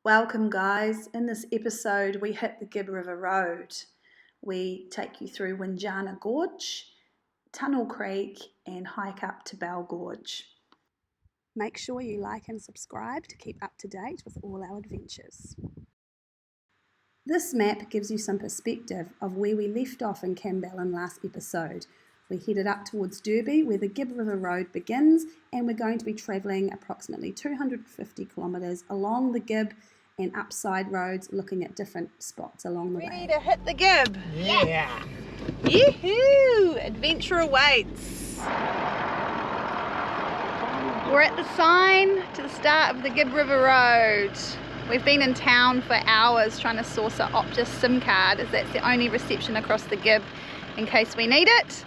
Welcome guys. In this episode we hit the Gibb River Road. We take you through Windjana Gorge, Tunnel Creek and hike up to Bell Gorge. Make sure you like and subscribe to keep up to date with all our adventures. This map gives you some perspective of where we left off in Kimberley last episode. We headed up towards Derby where the Gibb River Road begins, and we're going to be travelling approximately 250 kilometres along the Gibb and up side roads, looking at different spots along the way. Ready to hit the Gibb? Yeah! Yoo-hoo! Adventure awaits. We're at the sign to the start of the Gibb River Road. We've been in town for hours trying to source an Optus SIM card, as that's the only reception across the Gibb in case we need it.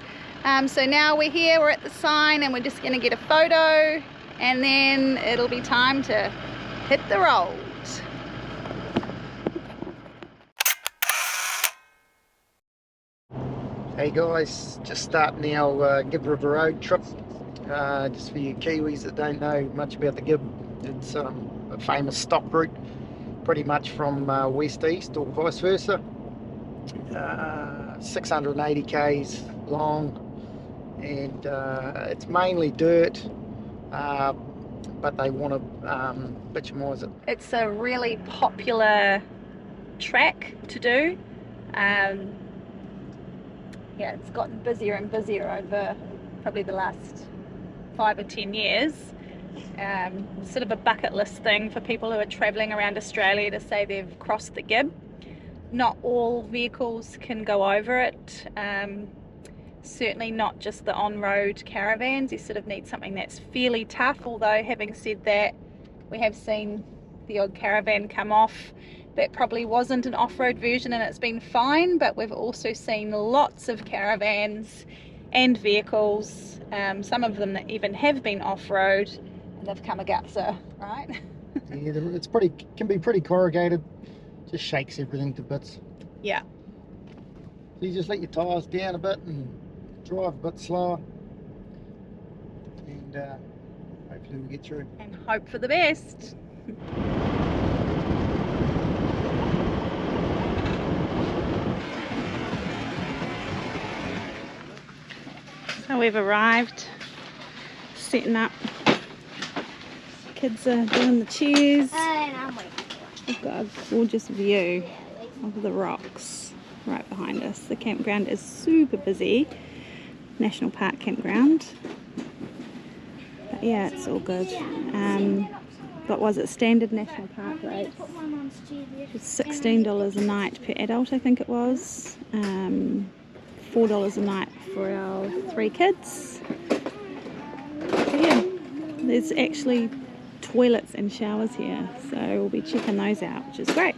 So now we're here, we're at the sign, and we're just going to get a photo and then it'll be time to hit the road. Hey guys, just starting our Gibb River Road trip. Just for you Kiwis that don't know much about the Gibb, it's a famous stop route, pretty much from west to east or vice versa. 680 k's long, and it's mainly dirt, but they want to bitumise it. It's a really popular track to do. Yeah, it's gotten busier and busier over probably the last 5 or 10 years. Sort of a bucket list thing for people who are travelling around Australia to say they've crossed the Gibb. Not all vehicles can go over it. Certainly not just the on-road caravans. You sort of need something that's fairly tough, although having said that, we have seen the odd caravan come off that probably wasn't an off-road version and it's been fine, but we've also seen lots of caravans and vehicles, some of them that even have been off-road, and they've come a gutser, right? Yeah, it's can be pretty corrugated, just shakes everything to bits. Yeah. So you just let your tyres down a bit and drive a bit slower, and hopefully we'll get through. And hope for the best. So we've arrived, setting up. Kids are doing the chairs. We've got a gorgeous view of the rocks right behind us. The campground is super busy. National Park campground. But yeah, it's all good. What was it? Standard National Park rates. It's $16 a night per adult, I think it was. $4 a night for our 3 kids. So yeah, there's actually toilets and showers here, so we'll be checking those out, which is great.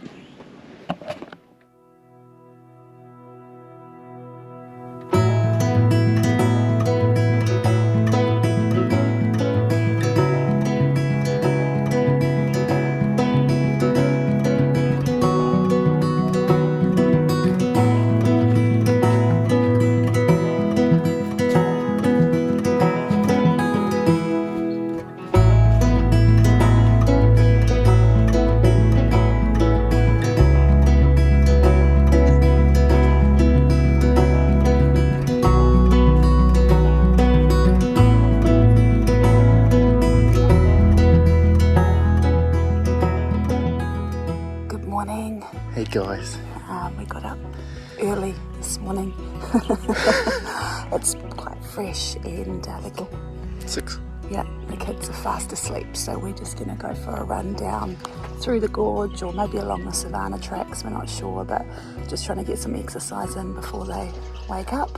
Hey guys. We got up early this morning. It's quite fresh, and the 6. Yeah, the kids are fast asleep, so we're just going to go for a run down through the gorge, or maybe along the savannah tracks, we're not sure, but just trying to get some exercise in before they wake up.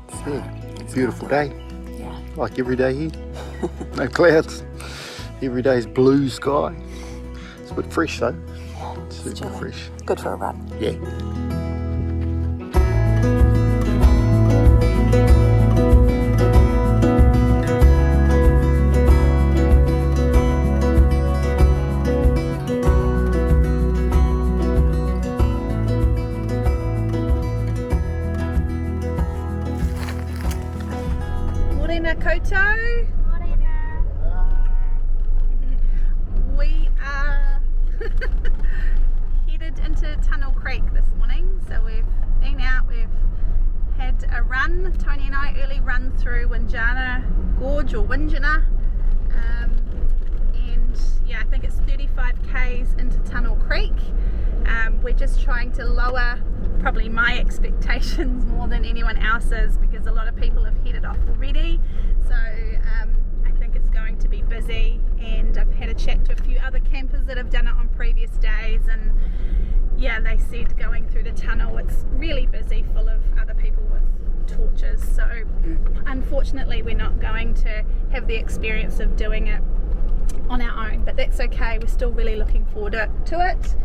So, yeah, beautiful day. Yeah. Like every day here. No clouds. Every day's blue sky. It's a bit fresh though. Yeah, super fresh. Good for a run. Yeah. Morena koutou. We are Gorge or Windjana, and yeah, I think it's 35 k's into Tunnel Creek. We're just trying to lower probably my expectations more than anyone else's, because a lot of people have headed off already. So I think it's going to be busy, and I've had a chat to a few other campers that have done it on previous days, and yeah, they said going through the tunnel it's really busy, full of other people with torches. So unfortunately we're not going to have the experience of doing it on our own, but that's okay. We're still really looking forward to it.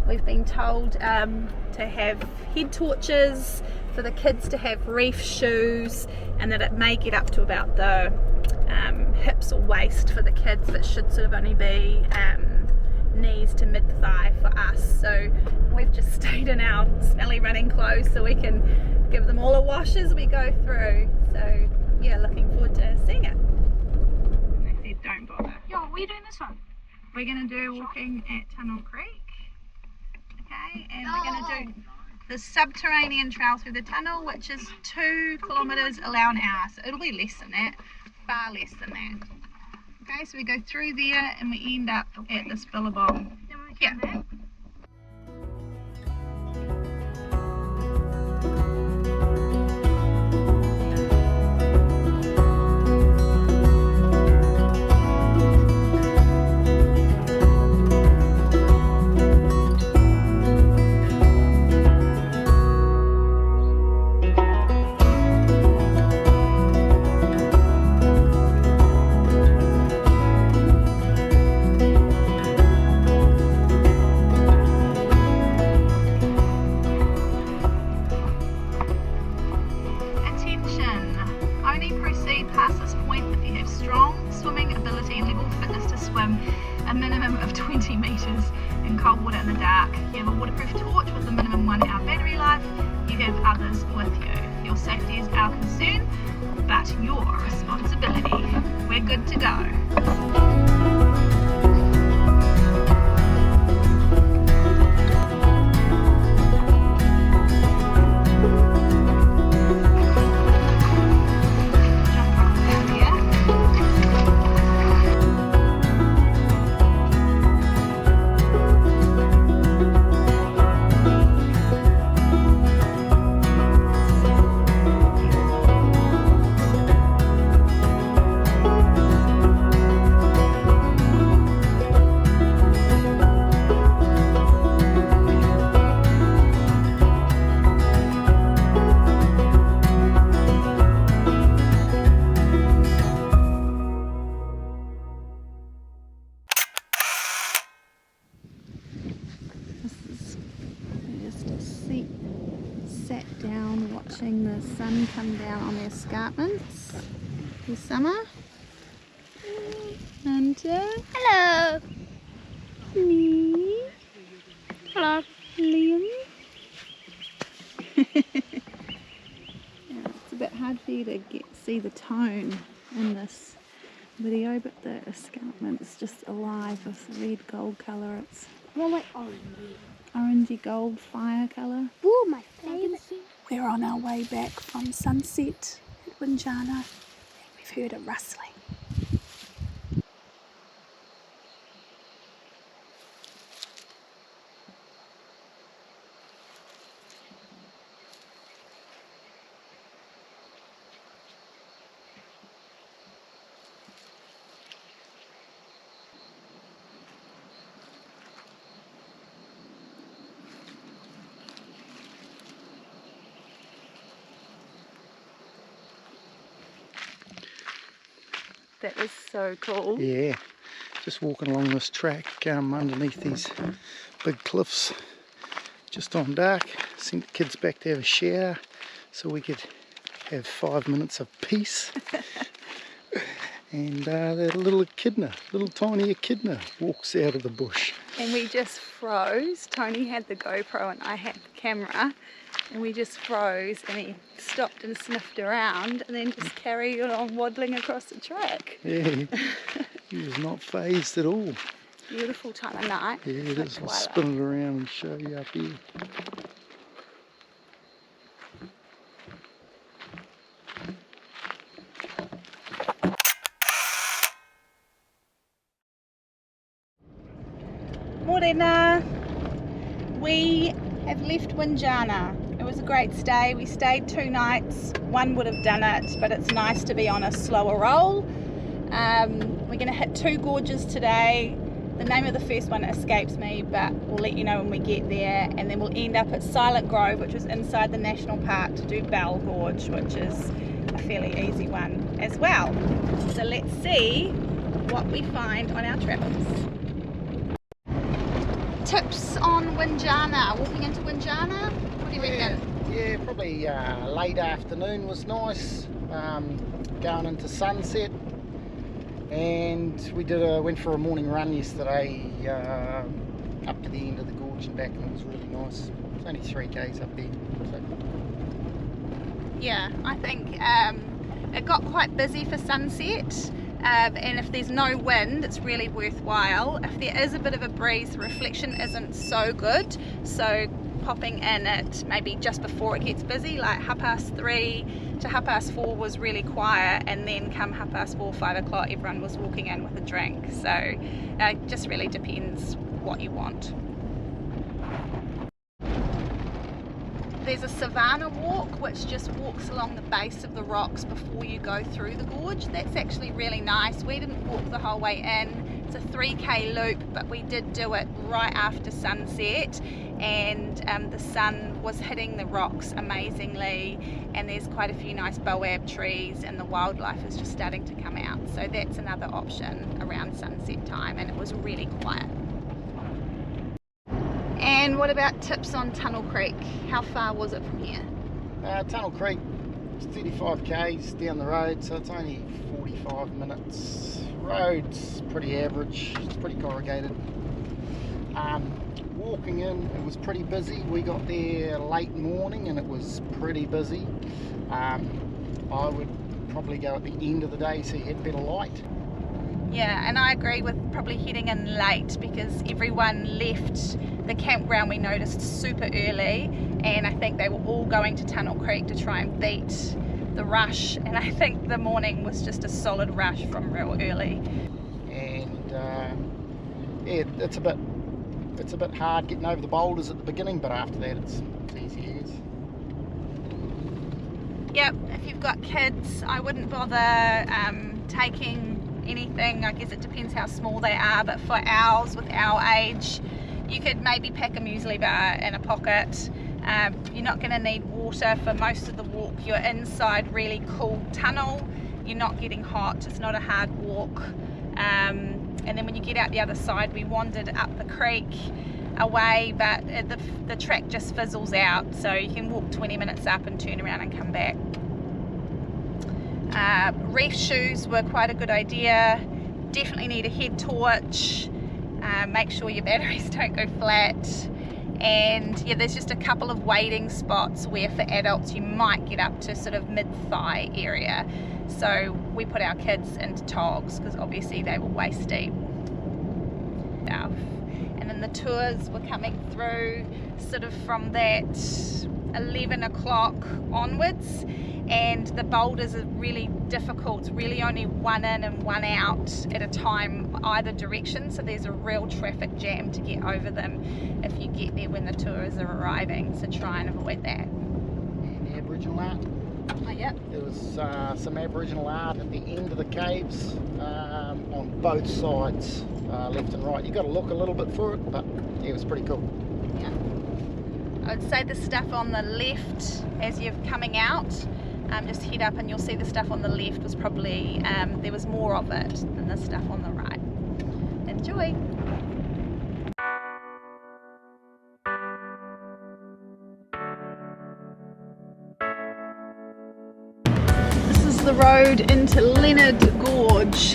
We've been told to have head torches, for the kids to have reef shoes, and that it may get up to about the hips or waist for the kids, but should sort of only be knees to mid-thigh for us. So we've just stayed in our smelly running clothes so we can give them all a wash as we go through. So yeah, looking forward to seeing it. And they said don't bother. Yo, what are you doing this one? We're going to do walking at Tunnel Creek. Okay, and we're going to do the subterranean trail through the tunnel, which is 2 kilometres an hour. So it'll be less than that, far less than that. Okay, so we go through there and we end up at this billabong. Yeah. A minimum of 20 metres in cold water in the dark. You have a waterproof torch with a minimum 1 hour battery life. You have others with you. Your safety is our concern, but your responsibility. We're good to go. Sat down watching the sun come down on the escarpments this summer. Hunter. Hello. Me. Hello. Liam. Yeah, it's a bit hard for you to see the tone in this video, but the escarpment's just alive with red gold colour. It's More like orange. orangey gold fire colour. Ooh, my favourite. We're on our way back from sunset at Windjana, and we've heard a rustling. That is so cool. Yeah, just walking along this track underneath these big cliffs, just on dark. Sent the kids back to have a shower so we could have 5 minutes of peace. And that little echidna, little tiny echidna, walks out of the bush. And we just froze. Tony had the GoPro and I had the camera, and we just froze, and he stopped and sniffed around and then just carried on waddling across the track. Yeah, he was not phased at all. Beautiful time of night. Yeah, Like let's twilight. spin it around and show you up here. Echidna. We have left Windjana. It was a great stay. We stayed 2 nights. One would have done it, but it's nice to be on a slower roll. We're going to hit 2 gorges today. The name of the first one escapes me, but we'll let you know when we get there. And then we'll end up at Silent Grove, which is inside the national park, to do Bell Gorge, which is a fairly easy one as well. So let's see what we find on our travels. Tips on Windjana, walking into Windjana, what do you reckon? Yeah, probably late afternoon was nice, going into sunset, and we went for a morning run yesterday up to the end of the gorge and back, and it was really nice. It's only 3 k's up there. So. Yeah, I think it got quite busy for sunset. And if there's no wind, it's really worthwhile. If there is a bit of a breeze, the reflection isn't so good, so popping in at maybe just before it gets busy, like 3:30 to 4:30 was really quiet, and then come 4:30, 5 o'clock everyone was walking in with a drink. So it just really depends what you want. There's a savanna walk which just walks along the base of the rocks before you go through the gorge. That's actually really nice. We didn't walk the whole way in. It's a 3k loop, but we did do it right after sunset, and the sun was hitting the rocks amazingly, and there's quite a few nice boab trees, and the wildlife is just starting to come out. So that's another option around sunset time, and it was really quiet. And what about tips on Tunnel Creek? How far was it from here? Tunnel Creek is 35 k's down the road, so it's only 45 minutes. Road's pretty average, it's pretty corrugated. Walking in, it was pretty busy. We got there late morning and it was pretty busy. I would probably go at the end of the day so you had better light. Yeah, and I agree with probably heading in late, because everyone left the campground, we noticed, super early, and I think they were all going to Tunnel Creek to try and beat the rush, and I think the morning was just a solid rush from real early. And yeah, it's a bit hard getting over the boulders at the beginning, but after that it's easy as. Yep, if you've got kids, I wouldn't bother taking anything. I guess it depends how small they are, but for ours with our age, you could maybe pack a muesli bar in a pocket. You're not going to need water for most of the walk. You're inside really cool tunnel, you're not getting hot, it's not a hard walk. And then when you get out the other side, we wandered up the creek away, but the track just fizzles out, so you can walk 20 minutes up and turn around and come back. Reef shoes were quite a good idea. Definitely need a head torch. Make sure your batteries don't go flat. And yeah, there's just a couple of wading spots where for adults you might get up to sort of mid-thigh area. So we put our kids into togs because obviously they were waist deep. And then the tours were coming through sort of from that 11 o'clock onwards, and the boulders are really difficult. It's really only one in and one out at a time either direction, so there's a real traffic jam to get over them if you get there when the tours are arriving, so try and avoid that. And the Aboriginal art. Oh, yep. There was some Aboriginal art at the end of the caves on both sides, left and right. You've got to look a little bit for it, but yeah, it was pretty cool. Yeah. I would say the stuff on the left as you're coming out, just head up and you'll see the stuff on the left was probably, there was more of it than the stuff on the right. Enjoy! This is the road into Lennards Gorge.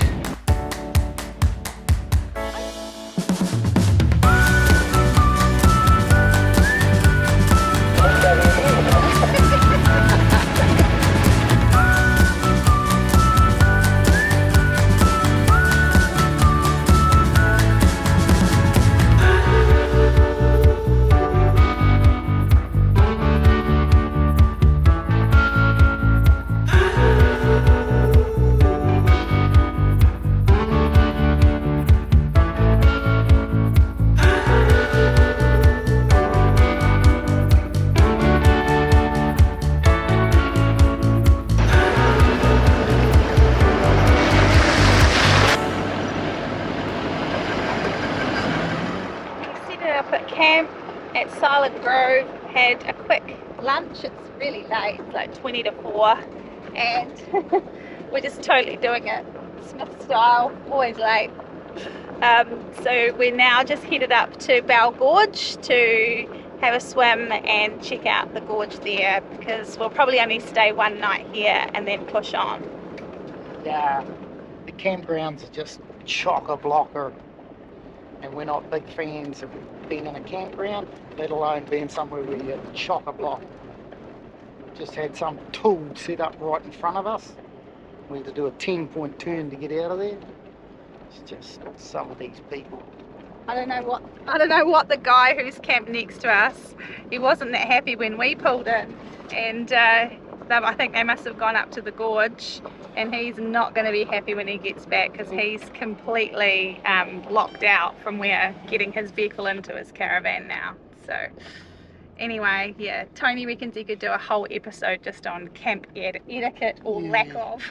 camp at Silent Grove, had a quick lunch. It's really late, it's like 20 to 4, and we're just totally doing it Smith style, always late. So we're now just headed up to Bell Gorge to have a swim and check out the gorge there, because we'll probably only stay one night here and then push on. Yeah, the campgrounds are just chock-a-blocker, and we're not big fans of being in a campground, let alone being somewhere where you're chock-a-block. We've just had some tool set up right in front of us. We had to do a 10-point turn to get out of there. It's just some of these people. I don't know what the guy who's camped next to us, he wasn't that happy when we pulled in, and I think they must have gone up to the gorge, and he's not going to be happy when he gets back, because he's completely locked out from where getting his vehicle into his caravan now. So anyway, yeah, Tony reckons he could do a whole episode just on camp etiquette or lack of.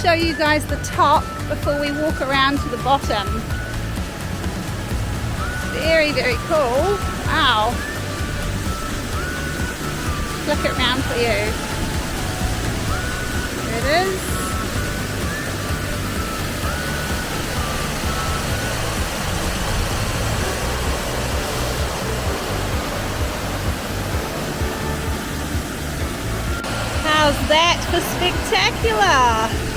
Show you guys the top before we walk around to the bottom. Very, very cool. Wow. Flick it around for you. There it is. How's that for spectacular?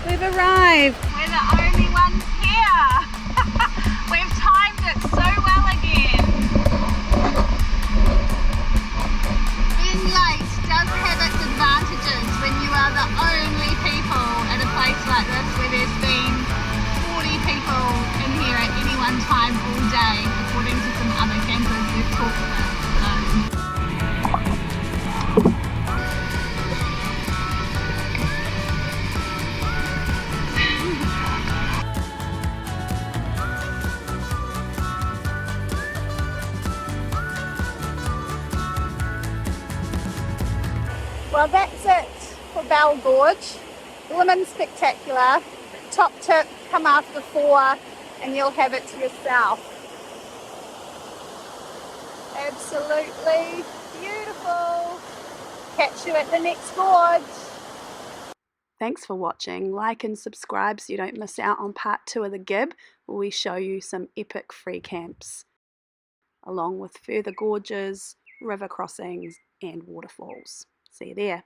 We've arrived. We're the only ones here. We've timed it so well again. Being late does have its advantages when you are the only people at a place like this where there's been 40 people in here at any one time all day, according to some other campers we've talked with. Well, that's it for Bell Gorge. Lemon spectacular. Top tip, come after 4 and you'll have it to yourself. Absolutely beautiful. Catch you at the next gorge. Thanks for watching. Like and subscribe so you don't miss out on part 2 of the Gibb, where we show you some epic free camps, along with further gorges, river crossings and waterfalls. See you there.